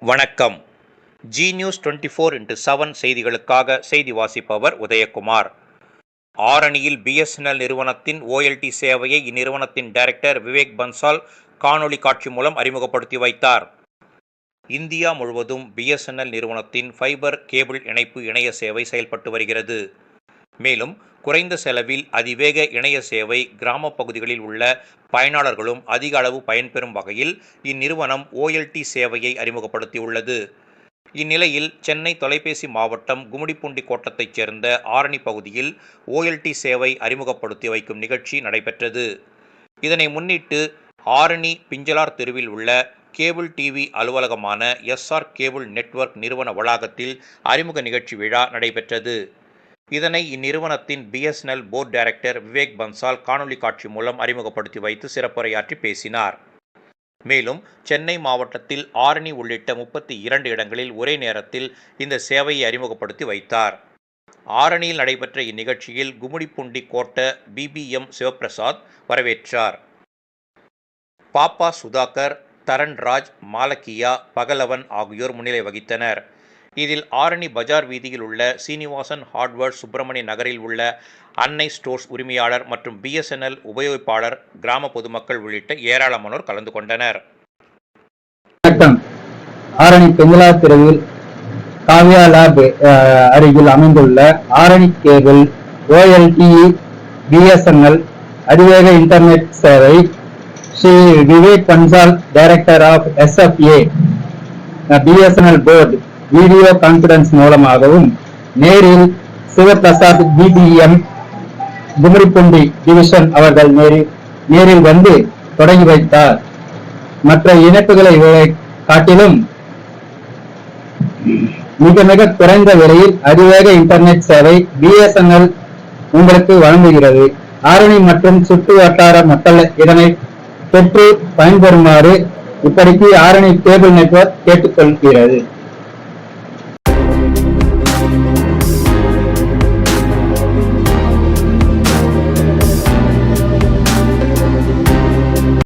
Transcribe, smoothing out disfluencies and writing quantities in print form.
வணக்கம். G news 24x7 செய்திகளுக்காக செய்தி வாசிப்பவர் உதயகுமார். ஆரணியில் பிஎஸ்என்எல் நிறுவனத்தின் ஓஎல்டி சேவையை இந்நிறுவனத்தின் டைரக்டர் விவேக் பன்சால் காணொலி காட்சி மூலம் அறிமுகப்படுத்தி வைத்தார். இந்தியா முழுவதும் பிஎஸ்என்எல் நிறுவனத்தின் ஃபைபர் கேபிள் இணைப்பு இணைய சேவை செயல்பட்டு வருகிறது. மேலும் குறைந்த செலவில் அதிவேக இணைய சேவை கிராம பகுதிகளில் உள்ள பயனாளர்களும் அதிக அளவு பயன்பெறும் வகையில் இந்நிறுவனம் ஓஎல்டி சேவையை அறிமுகப்படுத்தியுள்ளது. இந்நிலையில் சென்னை தொலைபேசி மாவட்டம் கும்மிடிப்பூண்டி கோட்டத்தைச் சேர்ந்த ஆரணி பகுதியில் ஓஎல்டி சேவை அறிமுகப்படுத்தி வைக்கும் நிகழ்ச்சி நடைபெற்றது. இதனை முன்னிட்டு ஆரணி பிஞ்சலார் தெருவில் உள்ள கேபிள் டிவி அலுவலகமான எஸ்ஆர் கேபிள் நெட்வொர்க் நிறுவன வளாகத்தில் அறிமுக நிகழ்ச்சி விழா நடைபெற்றது. இதனை இந்நிறுவனத்தின் BSNL board director Vivek Bansal காணொலி காட்சி மூலம் அறிமுகப்படுத்தி வைத்து சிறப்புரையாற்றி பேசினார். மேலும் சென்னை மாவட்டத்தில் ஆரணி உள்ளிட்ட 32 இடங்களில் ஒரே நேரத்தில் இந்த சேவையை அறிமுகப்படுத்தி வைத்தார். ஆரணியில் நடைபெற்ற இந்நிகழ்ச்சியில் கும்மிடிப்பூண்டி கோட்ட பிபிஎம் சிவபிரசாத் வரவேற்றார். பாப்பா சுதாகர், தரண்ராஜ், மாலக்கியா, பகலவன் ஆகியோர் முன்னிலை வகித்தனர். இதில் ஆரணி பஜார் வீதியில் உள்ள சீனிவாசன் ஹார்ட்வேர், சுப்பிரமணிய நகரில் உள்ள அன்னை ஸ்டோர்ஸ் உரிமையாளர் மற்றும் பிஎஸ்என்எல் உபயோகிப்பாளர், கிராம பொதுமக்கள் உள்ளிட்ட ஏராளமானோர் கலந்து கொண்டனர். வணக்கம். ஆரணி பெஞ்சலார் தெருவில் காவ்யா லேப் அருகில் அமைந்துள்ள ஆரணி கேபிள் ஓஎல்டி பிஎஸ்என்எல் அதிவேக இன்டர்நெட் சேவை Shri Vivek Bansal, director of SFA BSNL board video conference மூலமாகவும் நேரில் சிவபிரசாத் பிபிஎம் கும்மிடிப்பூண்டி டிவிஷன் அவர்கள் நேரில் வந்து தொடங்கி வைத்தார். மற்ற இணைப்புகளை காட்டிலும் மிக குறைந்த விலையில் அதிவேக இன்டர்நெட் சேவை பிஎஸ்என்எல் உங்களுக்கு வழங்குகிறது. ஆரணி மற்றும் சுற்று வட்டார மக்கள் இதனை பெற்று பயன்பெறுமாறு இப்படிக்கு ஆரணி கேபிள் நெட்வொர்க் கேட்டுக்கொள்கிறது.